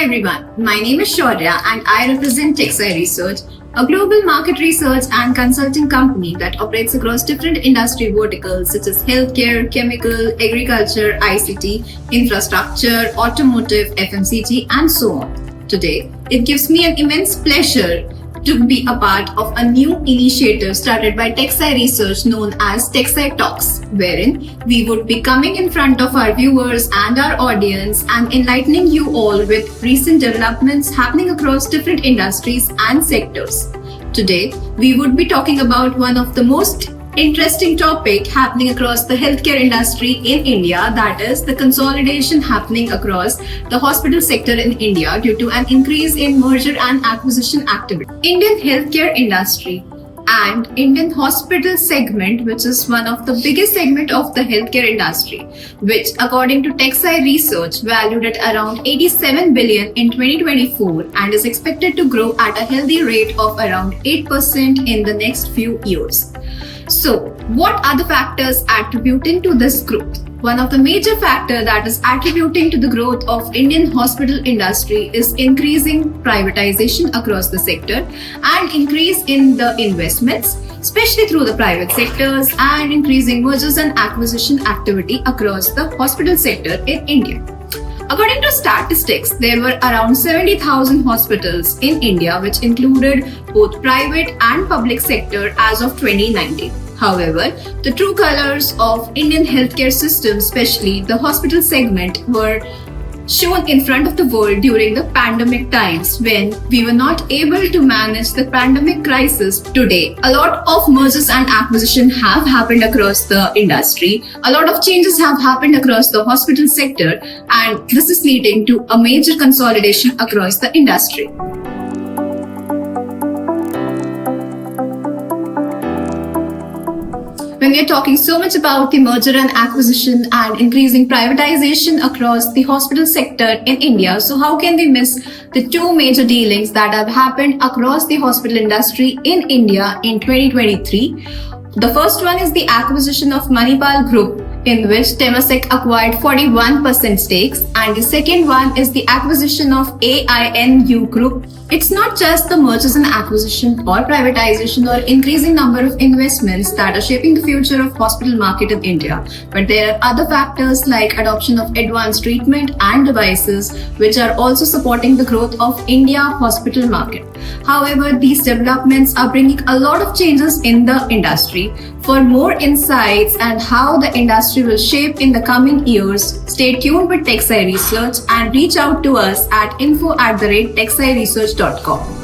Hi everyone, my name is Shaurya and I represent TechSci Research, a global market research and consulting company that operates across different industry verticals such as healthcare, chemical, agriculture, ICT, infrastructure, automotive, FMCG, and so on. Today, it gives me an immense pleasure to be a part of a new initiative started by TechSci Research known as TechSci Talks, wherein we would be coming in front of our viewers and our audience and enlightening you all with recent developments happening across different industries and sectors. Today, we would be talking about one of the most interesting topic happening across the healthcare industry in India, that is the consolidation happening across the hospital sector in India due to an increase in merger and acquisition activity. Indian healthcare industry and Indian hospital segment, which is one of the biggest segment of the healthcare industry, which according to TechSci Research valued at around 87 billion in 2024 and is expected to grow at a healthy rate of around 8% in the next few years. So, what are the factors attributing to this growth? One of the major factors that is attributing to the growth of Indian hospital industry is increasing privatization across the sector and increase in the investments, especially through the private sectors, and increasing mergers and acquisition activity across the hospital sector in India. According to statistics, there were around 70,000 hospitals in India, which included both private and public sector as of 2019. However, the true colors of Indian healthcare system, especially the hospital segment, were shown in front of the world during the pandemic times when we were not able to manage the pandemic crisis. Today, a lot of mergers and acquisition have happened across the industry. A lot of changes have happened across the hospital sector, and this is leading to a major consolidation across the industry. When we are talking so much about the merger and acquisition and increasing privatization across the hospital sector in India, so how can we miss the two major dealings that have happened across the hospital industry in India in 2023? The first one is the acquisition of Manipal Group, in which Temasek acquired 41% stakes, and the second one is the acquisition of AINU Group. It's not just the mergers and acquisition or privatization or increasing number of investments that are shaping the future of hospital market in India, but there are other factors like adoption of advanced treatment and devices which are also supporting the growth of India hospital market. However, these developments are bringing a lot of changes in the industry. For more insights and how the industry will shape in the coming years, stay tuned with TechSci Research and reach out to us at info@techsciresearch.com.